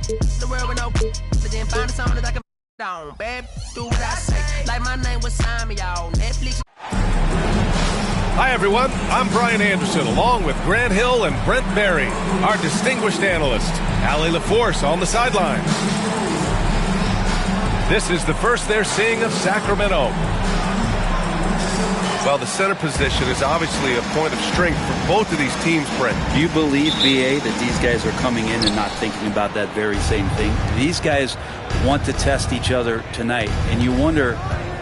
The world with no, but then find something that I can down, babe. Do what I say. Like my name was Simon, y'all. Netflix. Hi, everyone. I'm Brian Anderson, along with Grant Hill and Brent Barry, our distinguished analyst, Allie LaForce on the sideline. This is the first they're seeing of Sacramento. Well, the center position is obviously a point of strength for both of these teams, Brent. Do you believe, B.A., that these guys are coming in and not thinking about that very same thing? These guys want to test each other tonight, and you wonder,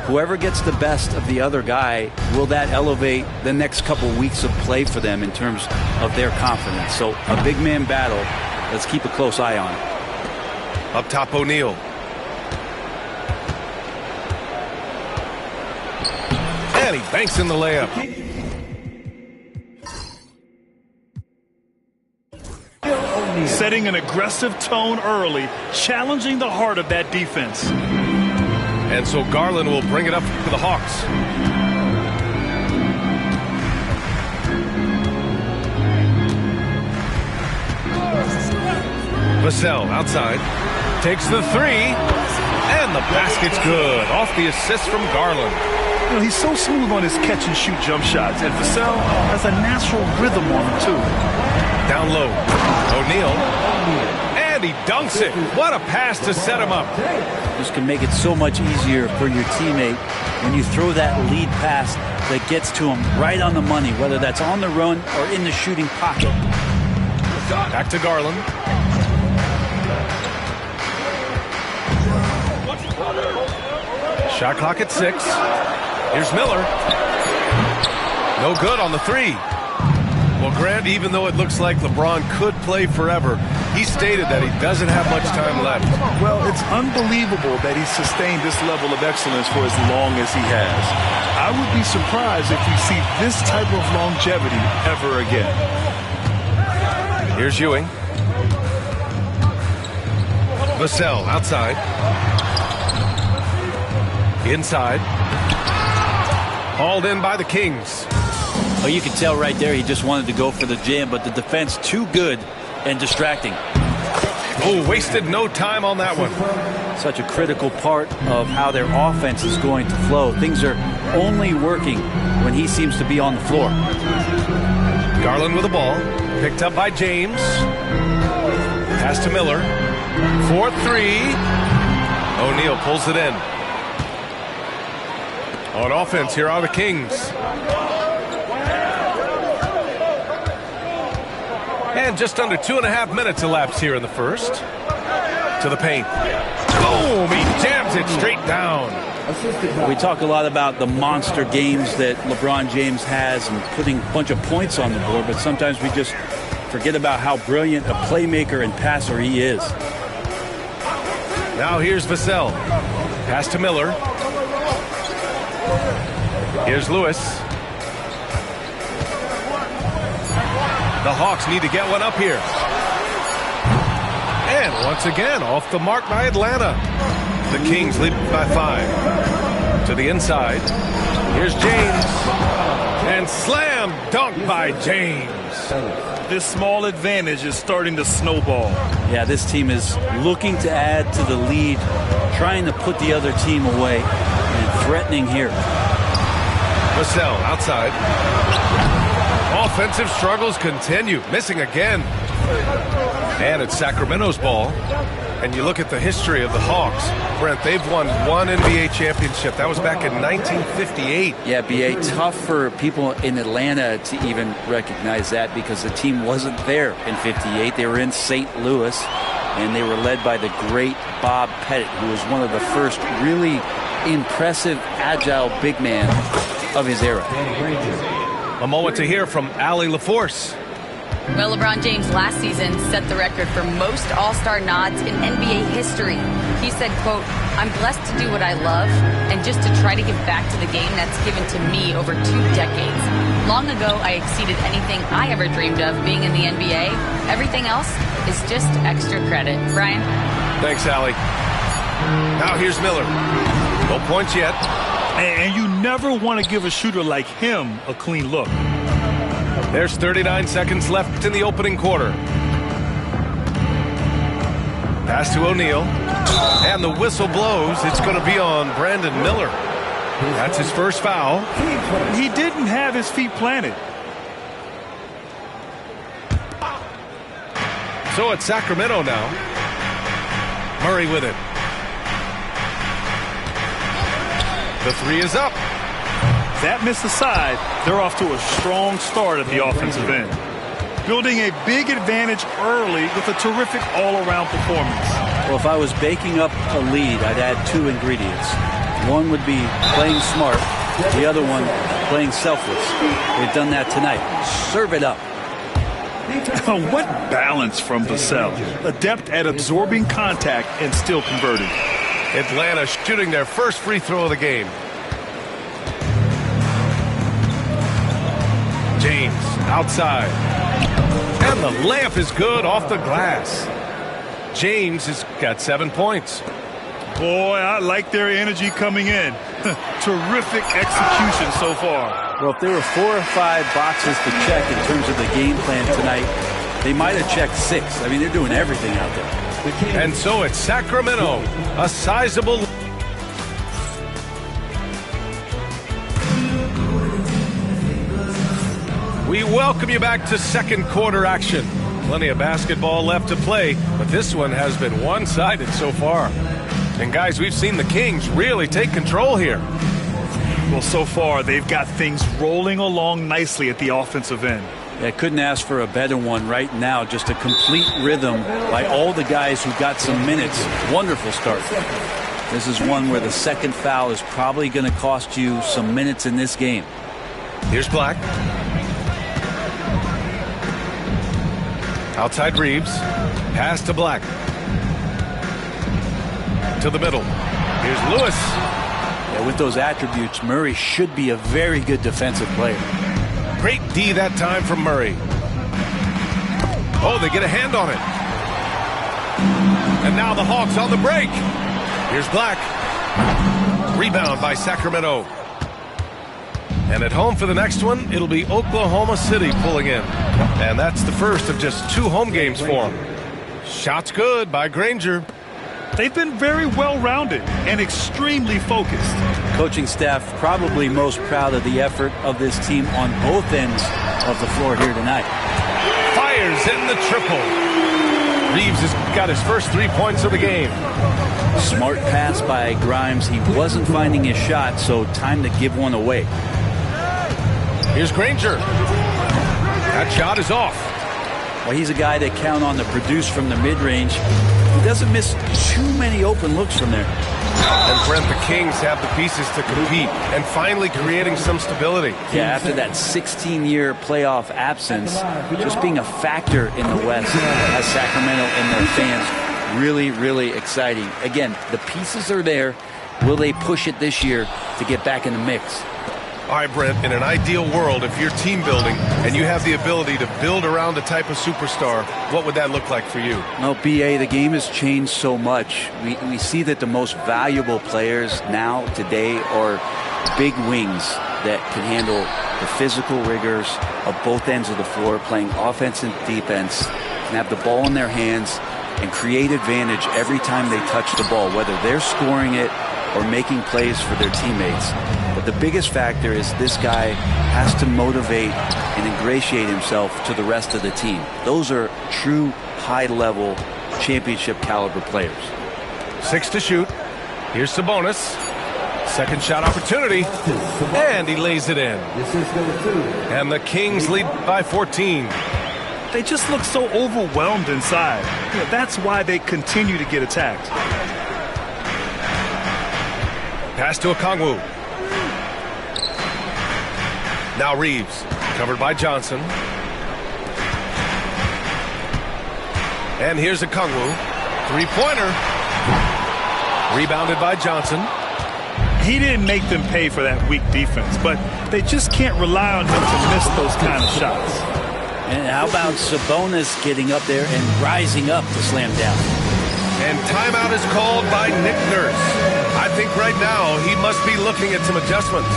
whoever gets the best of the other guy, will that elevate the next couple weeks of play for them in terms of their confidence? So a big man battle. Let's keep a close eye on it. Up top, O'Neal. And he banks in the layup. Setting an aggressive tone early, challenging the heart of that defense. And so Garland will bring it up to the Hawks. Vassell outside. Takes the three. And the basket's good. Off the assist from Garland. You know, he's so smooth on his catch-and-shoot jump shots. And Vassell has a natural rhythm on him, too. Down low. O'Neal. And he dunks it. What a pass to set him up. This can make it so much easier for your teammate when you throw that lead pass that gets to him right on the money, whether that's on the run or in the shooting pocket. Back to Garland. Shot clock at 6. Here's Miller. No good on the three. Well, Grant, even though it looks like LeBron could play forever, he stated that he doesn't have much time left. Well, it's unbelievable that he's sustained this level of excellence for as long as he has. I would be surprised if we see this type of longevity ever again. Here's Ewing. Vassell outside. Inside. Hauled in by the Kings. Oh, you can tell right there he just wanted to go for the jam, but the defense too good and distracting. Oh, wasted no time on that one. Such a critical part of how their offense is going to flow. Things are only working when he seems to be on the floor. Garland with the ball. Picked up by James. Pass to Miller. 4-3. O'Neal pulls it in. On offense, here are the Kings. And just under 2.5 minutes elapsed here in the first. To the paint. Boom! He jams it straight down. We talk a lot about the monster games that LeBron James has and putting a bunch of points on the board, but sometimes we just forget about how brilliant a playmaker and passer he is. Now here's Vassell. Pass to Miller. Here's Lewis. The Hawks need to get one up here. And once again, off the mark by Atlanta. The Kings lead by 5. To the inside. Here's James. And slam dunk by James. This small advantage is starting to snowball. Yeah, this team is looking to add to the lead, trying to put the other team away, and threatening here. Vassell outside. Offensive struggles continue. Missing again. And it's Sacramento's ball. And you look at the history of the Hawks. Brent, they've won one NBA championship. That was back in 1958. Yeah, B.A., tough for people in Atlanta to even recognize that because the team wasn't there in 58. They were in St. Louis, and they were led by the great Bob Pettit, who was one of the first really impressive, agile big man of his era. A moment to hear from Allie LaForce. Well, LeBron James last season set the record for most All-Star nods in NBA history. He said, quote, "I'm blessed to do what I love and just to try to give back to the game that's given to me over 2 decades. Long ago, I exceeded anything I ever dreamed of being in the NBA. Everything else is just extra credit." Brian? Thanks, Allie. Now here's Miller. No points yet. And you never want to give a shooter like him a clean look. There's 39 seconds left in the opening quarter. Pass to O'Neal. And the whistle blows. It's going to be on Brandon Miller. That's his first foul. He didn't have his feet planted. So it's Sacramento now. Murray with it. The three is up. That missed aside, they're off to a strong start at the offensive end. Building a big advantage early with a terrific all-around performance. Well, if I was baking up a lead, I'd add two ingredients. One would be playing smart. The other one, playing selfless. They've done that tonight. Serve it up. What balance from Vassell. Adept at absorbing contact and still converting. Atlanta shooting their first free throw of the game. James outside. And the layup is good off the glass. James has got 7 points. Boy, I like their energy coming in. Terrific execution so far. Well, if there were 4 or 5 boxes to check in terms of the game plan tonight, they might have checked 6. I mean, they're doing everything out there. And so it's Sacramento, a sizable. We welcome you back to second quarter action. Plenty of basketball left to play, but this one has been one-sided so far. And guys, we've seen the Kings really take control here. Well, so far, they've got things rolling along nicely at the offensive end. I couldn't ask for a better one right now. Just a complete rhythm by all the guys who got some minutes. Wonderful start. This is one where the second foul is probably going to cost you some minutes in this game. Here's Black. Outside Reeves. Pass to Black. To the middle. Here's Lewis. Yeah, with those attributes, Murray should be a very good defensive player. Great D that time from Murray. Oh, they get a hand on it. And now the Hawks on the break. Here's Black. Rebound by Sacramento. And at home for the next one, it'll be Oklahoma City pulling in. And that's the first of just 2 home games for them. Shots good by Granger. They've been very well-rounded and extremely focused. Coaching staff probably most proud of the effort of this team on both ends of the floor here tonight. Fires in the triple. Reeves has got his first 3 points of the game. Smart pass by Grimes. He wasn't finding his shot, so time to give one away. Here's Granger. That shot is off. Well, he's a guy that count on to produce from the mid-range. He doesn't miss too many open looks from there. And Brent, the Kings have the pieces to compete and finally creating some stability. Yeah, after that 16-year playoff absence, just being a factor in the West has Sacramento and their fans really, really exciting. Again, the pieces are there. Will they push it this year to get back in the mix? All right, Brent, in an ideal world, if you're team building and you have the ability to build around a type of superstar, what would that look like for you? Well, B.A., the game has changed so much. We see that the most valuable players now, today, are big wings that can handle the physical rigors of both ends of the floor, playing offense and defense, can have the ball in their hands and create advantage every time they touch the ball, whether they're scoring it or making plays for their teammates. But the biggest factor is this guy has to motivate and ingratiate himself to the rest of the team. Those are true high-level championship caliber players. 6 to shoot. Here's Sabonis. Second shot opportunity. And he lays it in. And the Kings lead by 14. They just look so overwhelmed inside. That's why they continue to get attacked. Pass to Okongwu. Now Reeves, covered by Johnson. And here's Okongwu. Three-pointer. Rebounded by Johnson. He didn't make them pay for that weak defense, but they just can't rely on him to miss those kind of shots. And how about Sabonis getting up there and rising up to slam down? And timeout is called by Nick Nurse. I think right now he must be looking at some adjustments.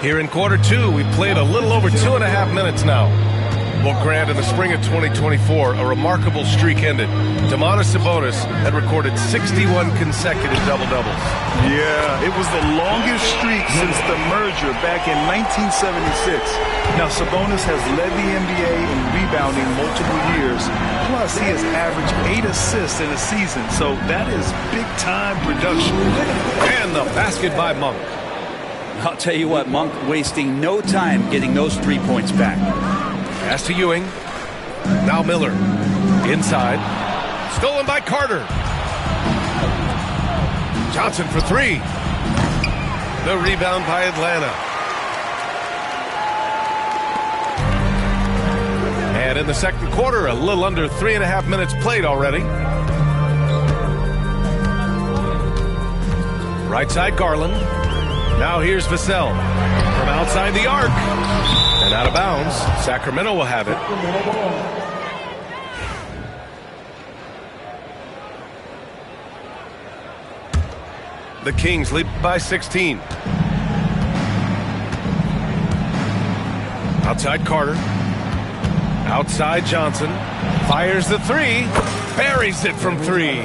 Here in quarter two, we've played a little over 2.5 minutes now. Well, Grant, in the spring of 2024, a remarkable streak ended. Domantas Sabonis had recorded 61 consecutive double-doubles. Yeah, it was the longest streak since the merger back in 1976. Now, Sabonis has led the NBA in rebounding multiple years. Plus, he has averaged 8 assists in a season, so that is big-time production. And the basket by Monk. I'll tell you what, Monk wasting no time getting those 3 points back. Pass to Ewing. Now Miller. Inside. Stolen by Carter. Johnson for 3. The rebound by Atlanta. And in the second quarter, a little under 3.5 minutes played already. Right side Garland. Now here's Vassell. From outside the arc. And out of bounds. Sacramento will have it. The Kings lead by 16. Outside Carter. Outside Johnson. Fires the 3. Buries it from 3.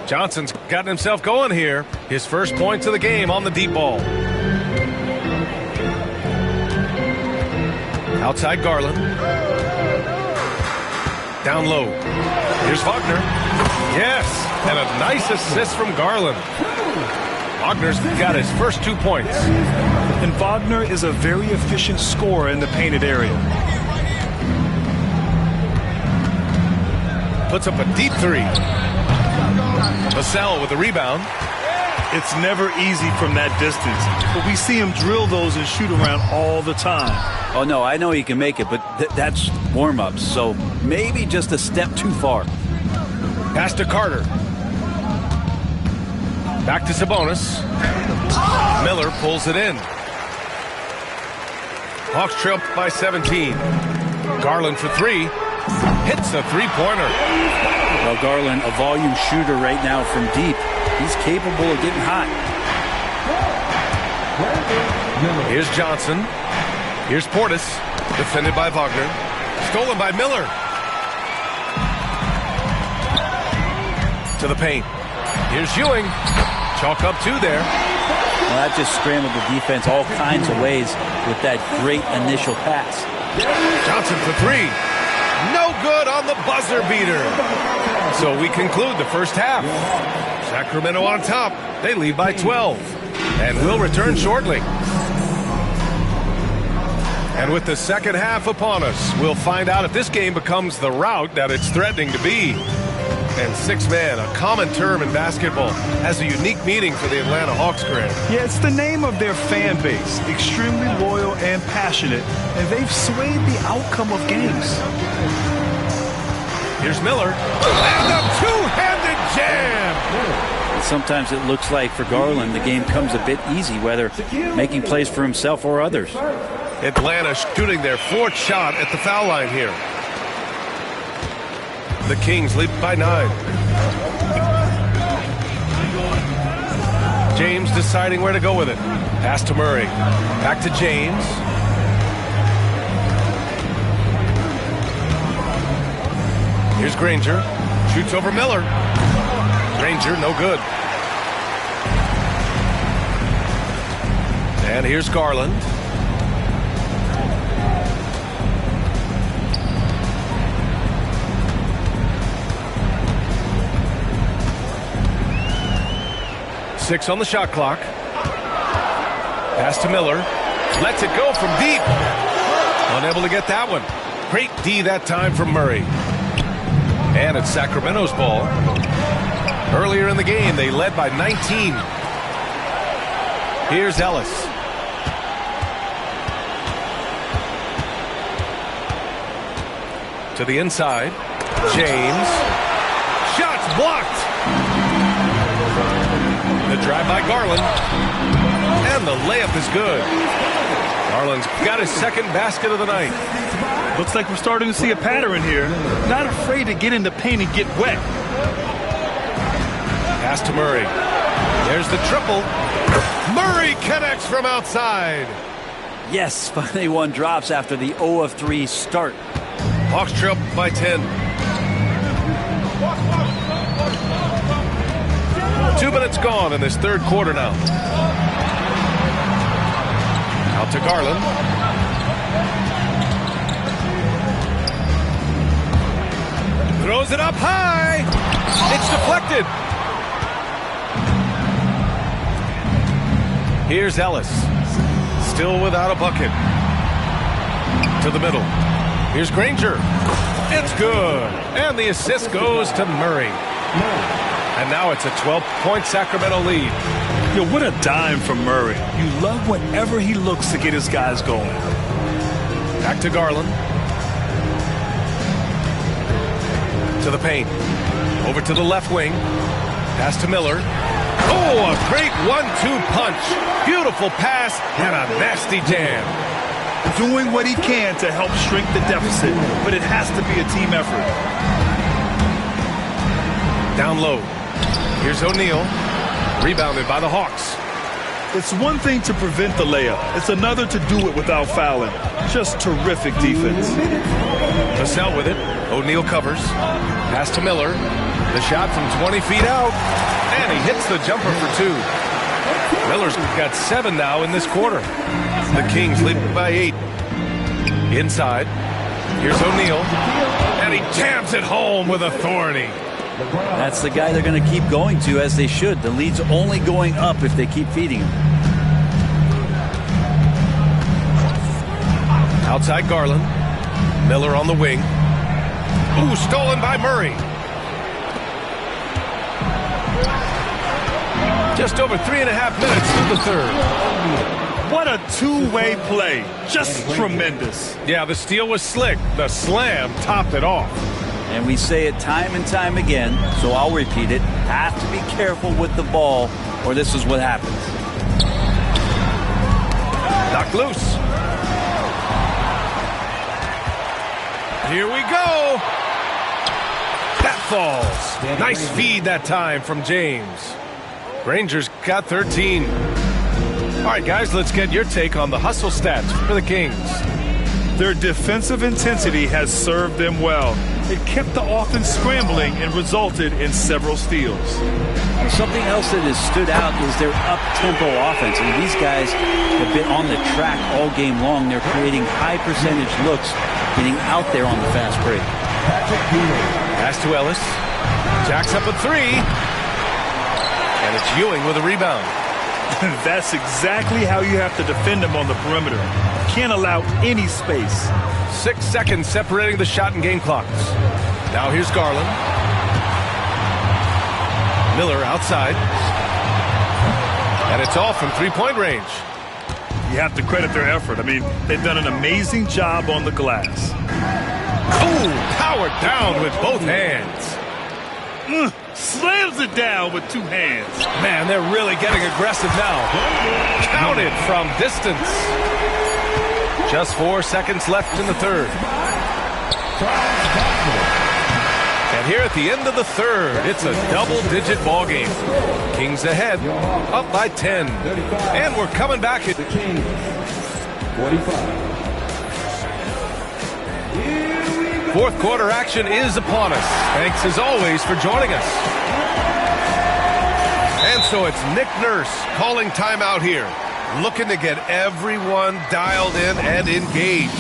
Johnson's gotten himself going here. His first points of the game on the deep ball. Outside Garland. Down low. Here's Wagner. Yes, and a nice assist from Garland. Wagner's got his first 2 points. And Wagner is a very efficient scorer in the painted area. Puts up a deep 3. Vassell with the rebound. It's never easy from that distance, but we see him drill those and shoot around all the time. Oh, no, I know he can make it, but that's warm-ups, so maybe just a step too far. Pass to Carter. Back to Sabonis. Miller pulls it in. Hawks trail by 17. Garland for 3. Hits a three-pointer. Well, Garland, a volume shooter right now from deep. He's capable of getting hot. Here's Johnson. Here's Portis. Defended by Wagner. Stolen by Miller. To the paint. Here's Ewing. Chalk up 2 there. Well, that just scrambled the defense all kinds of ways with that great initial pass. Johnson for 3. No good on the buzzer beater. So we conclude the first half. Sacramento on top. They lead by 12. And we'll return shortly. And with the second half upon us, we'll find out if this game becomes the rout that it's threatening to be. And 6-man, a common term in basketball, has a unique meaning for the Atlanta Hawks, Grant. Yeah, it's the name of their fan base. Extremely loyal and passionate, and they've swayed the outcome of games. Here's Miller. And a two-handed jam! Sometimes it looks like for Garland, the game comes a bit easy, whether making plays for himself or others. Atlanta shooting their 4th shot at the foul line here. The Kings lead by 9. James deciding where to go with it. Pass to Murray. Back to James. Here's Granger. Shoots over Miller. Granger, no good. And here's Garland. Six on the shot clock. Pass to Miller. Lets it go from deep. Unable to get that one. Great D that time from Murray. And it's Sacramento's ball. Earlier in the game, they led by 19. Here's Ellis. To the inside. James. Shots blocked. The drive by Garland. And the layup is good. Garland's got his second basket of the night. Looks like we're starting to see a pattern here. Not afraid to get in the paint and get wet. Pass to Murray. There's the triple. Murray connects from outside. Yes, finally one drops after the 0 of 3 start. Hawks trail by 10. 2 minutes gone in this third quarter now. Out to Garland. Throws it up high. It's deflected. Here's Ellis. Still without a bucket. To the middle. Here's Granger. It's good. And the assist goes to Murray. And now it's a 12-point Sacramento lead. Yo, what a dime from Murray. You love whenever he looks to get his guys going. Back to Garland. To the paint. Over to the left wing. Pass to Miller. Oh, a great 1-2 punch. Beautiful pass and a nasty jam. Doing what he can to help shrink the deficit, but it has to be a team effort. Down low. Here's O'Neal. Rebounded by the Hawks. It's one thing to prevent the layup. It's another to do it without fouling. Just terrific defense. Vassell with it. O'Neal covers. Pass to Miller. The shot from 20 feet out. And he hits the jumper for 2. Miller's got 7 now in this quarter. The Kings lead by 8. Inside. Here's O'Neal. And he jams it home with authority. That's the guy they're going to keep going to, as they should. The lead's only going up if they keep feeding him. Outside Garland. Miller on the wing. Ooh, stolen by Murray. Just over 3.5 minutes through the third. What a two-way play. Just tremendous. Yeah, the steal was slick. The slam topped it off. And we say it time and time again, so I'll repeat it. Have to be careful with the ball, or this is what happens. Knocked loose. Here we go. That falls. Nice feed that time from James. Granger's got 13. All right, guys, let's get your take on the hustle stats for the Kings. Their defensive intensity has served them well. It kept the offense scrambling and resulted in several steals. Something else that has stood out is their up-tempo offense. And these guys have been on the track all game long. They're creating high-percentage looks, getting out there on the fast break. Pass to Ellis. Jacks up a 3. And it's Ewing with a rebound. That's exactly how you have to defend them on the perimeter. Can't allow any space. 6 seconds separating the shot and game clocks. Now here's Garland. Miller outside. And it's off from three-point range. You have to credit their effort. I mean, they've done an amazing job on the glass. Ooh, powered down with both hands. Slams it down with 2 hands. Man, they're really getting aggressive now. Counted from distance. Just 4 seconds left in the third. And here at the end of the third, it's a double-digit ball game. Kings ahead, up by 10. And we're coming back. The Kings, 45. Fourth quarter action is upon us. Thanks as always for joining us. And so it's Nick Nurse calling timeout here, looking to get everyone dialed in and engaged.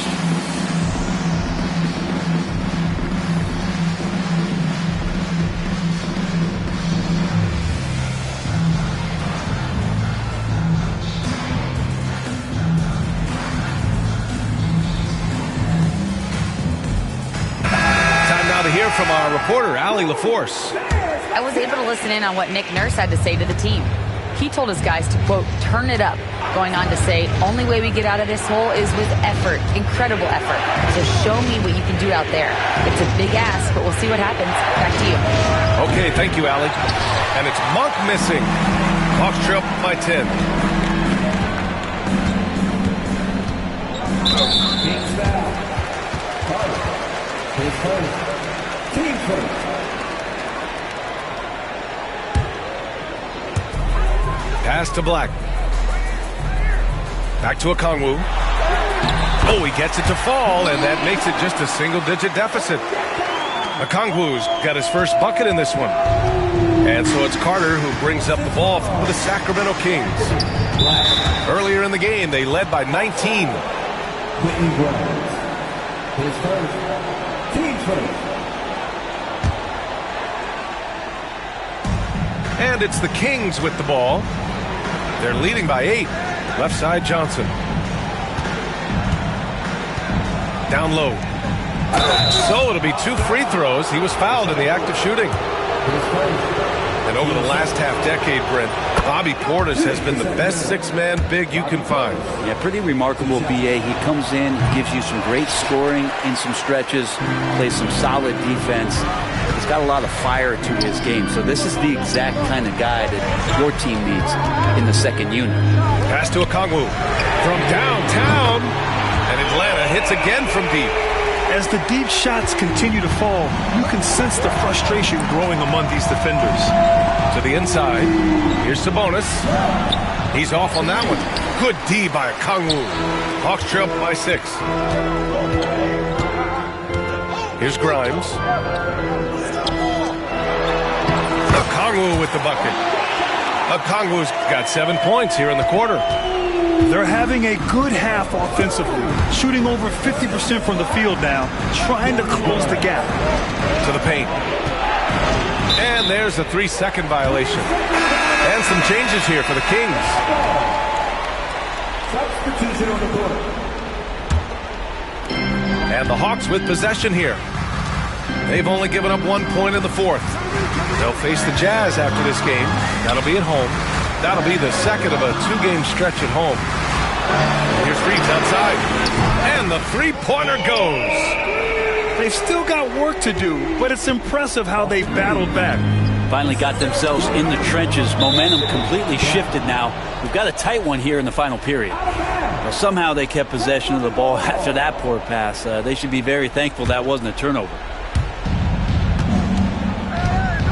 Hear from our reporter, Allie LaForce. I was able to listen in on what Nick Nurse had to say to the team. He told his guys to, quote, turn it up, going on to say, only way we get out of this hole is with effort, incredible effort. So show me what you can do out there. It's a big ask, but we'll see what happens. Back to you. Okay, thank you, Allie. And it's Monk missing. Hawks trail by 10. Kings foul. Carter. His first. Team first. Pass to Black. Back to Okongwu. Oh, he gets it to fall, and that makes it just a single-digit deficit. Okongwu's got his first bucket in this one. And so it's Carter who brings up the ball for the Sacramento Kings. Earlier in the game, they led by 19. Whitney Grimes. His first. Team first. And it's the Kings with the ball. They're leading by 8. Left side, Johnson. Down low. So it'll be 2 free throws. He was fouled in the act of shooting. And over the last half-decade, Brent, Bobby Portis has been the best 6-man big you can find. Yeah, pretty remarkable, B.A. He comes in, gives you some great scoring in some stretches, plays some solid defense. He's got a lot of fire to his game. So this is the exact kind of guy that your team needs in the second unit. Pass to Okongwu from downtown. And Atlanta hits again from deep. As the deep shots continue to fall, you can sense the frustration growing among these defenders. To the inside. Here's Sabonis. He's off on that one. Good D by Okongwu. Hawks trail by 6. Here's Grimes. Okongwu with the bucket. Okongwu's got 7 points here in the quarter. They're having a good half offensively, shooting over 50% from the field now, trying to close the gap. To the paint. And there's a 3-second violation. And some changes here for the Kings. Substitution on the court. And the Hawks with possession here. They've only given up 1 point in the 4th. They'll face the Jazz after this game. That'll be at home. That'll be the second of a 2-game stretch at home. Here's Reeves outside. And the 3-pointer goes. They've still got work to do, but it's impressive how they battled back. Finally got themselves in the trenches. Momentum completely shifted now. We've got a tight one here in the final period. Well, somehow they kept possession of the ball after that poor pass. They should be very thankful that wasn't a turnover.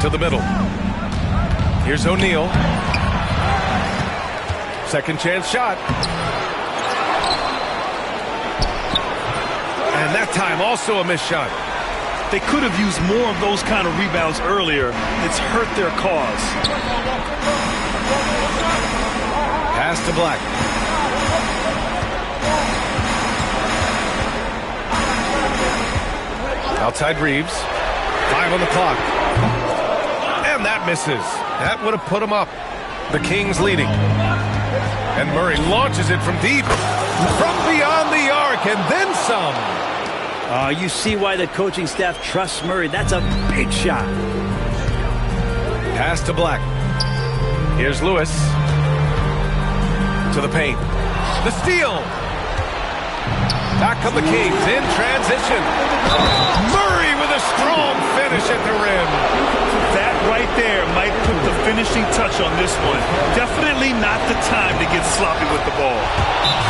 To the middle. Here's O'Neal. Second chance shot. And that time also a missed shot. They could have used more of those kind of rebounds earlier. It's hurt their cause. Pass to Black. Outside Reeves. 5 on the clock. And that misses. That would have put him up. The Kings leading. And Murray launches it from deep. From beyond the arc and then some. You see why the coaching staff trusts Murray. That's a big shot. Pass to Black. Here's Lewis. To the paint. The steal. Back come the Kings in transition. Murray with a strong finish at the rim. That right there might put the finishing touch on this one. Definitely not the time to get sloppy with the ball.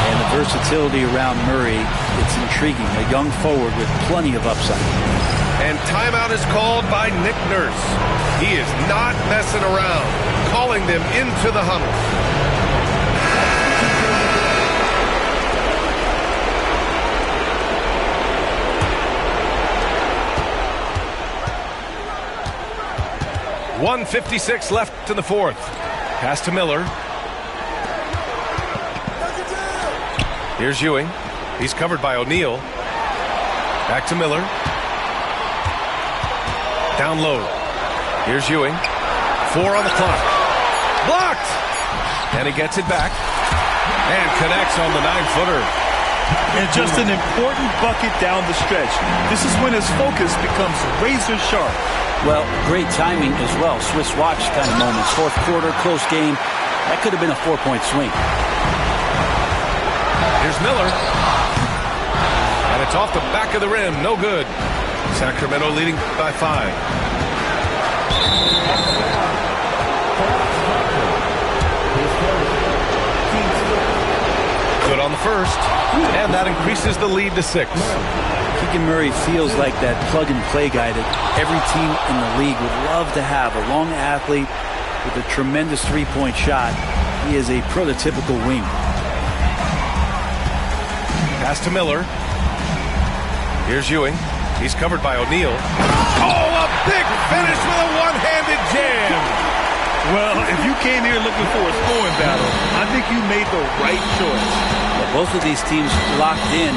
And the versatility around Murray, it's intriguing. A young forward with plenty of upside. And timeout is called by Nick Nurse. He is not messing around, calling them into the huddle. .156 left in the 4th. Pass to Miller. Here's Ewing. He's covered by O'Neal. Back to Miller. Down low. Here's Ewing. 4 on the clock. Blocked! And he gets it back. And connects on the 9-footer. And just an important bucket down the stretch. This is when his focus becomes razor sharp. Well, great timing as well. Swiss watch kind of moments. 4th quarter, close game. That could have been a 4-point swing. Here's Miller. And it's off the back of the rim. No good. Sacramento leading by 5. Good on the first. And that increases the lead to 6. Keegan Murray feels like that plug-and-play guy that every team in the league would love to have. A long athlete with a tremendous three-point shot. He is a prototypical wing. Pass to Miller. Here's Ewing. He's covered by O'Neal. Oh, a big finish with a one-handed jam. Well, if you came here looking for a scoring battle, I think you made the right choice. Well, both of these teams locked in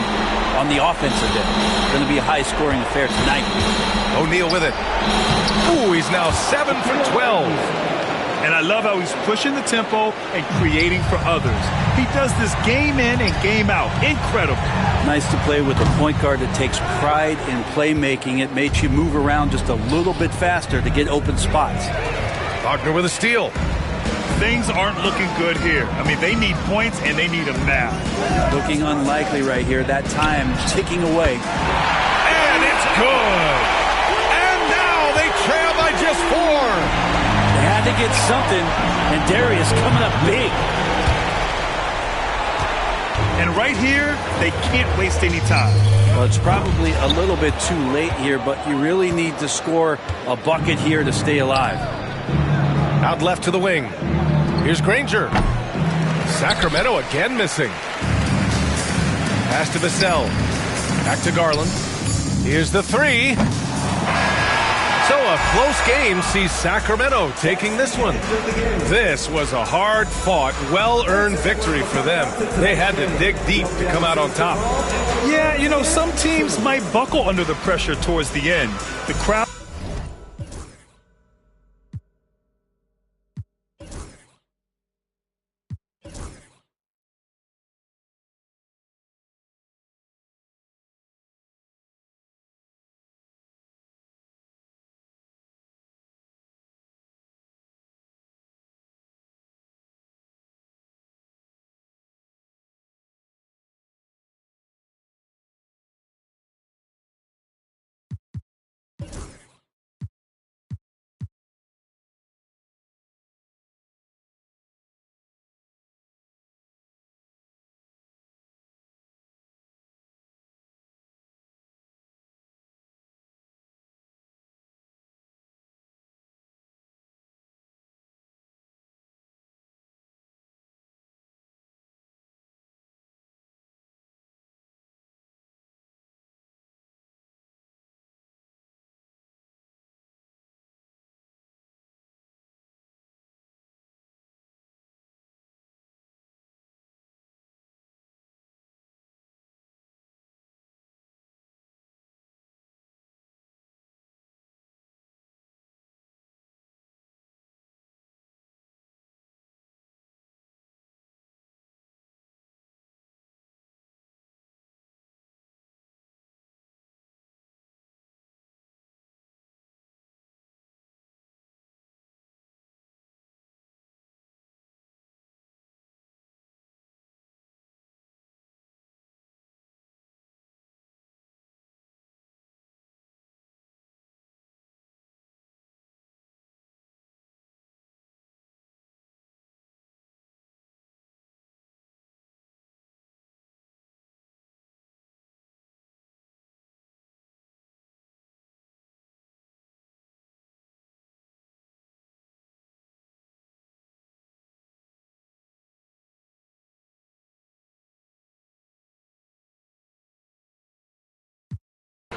on the offensive end. It's going to be a high-scoring affair tonight. O'Neal with it. Ooh, he's now 7 for 12. And I love how he's pushing the tempo and creating for others. He does this game in and game out. Incredible. Nice to play with a point guard that takes pride in playmaking. It makes you move around just a little bit faster to get open spots. Wagner with a steal. Things aren't looking good here. I mean, they need points, and they need them now. Looking unlikely right here. That time ticking away. And it's good. And now they trail by just 4. They had to get something, and Darius coming up big. And right here, they can't waste any time. Well, it's probably a little bit too late here, but you really need to score a bucket here to stay alive. Out left to the wing. Here's Granger. Sacramento again missing. Pass to Vassell. Back to Garland. Here's the 3. So a close game sees Sacramento taking this one. This was a hard-fought, well-earned victory for them. They had to dig deep to come out on top. Yeah, you know, some teams might buckle under the pressure towards the end. The crowd...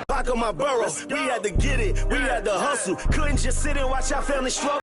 Back on my burrow, we had to get it, we had to hustle. Couldn't just sit and watch our family struggle.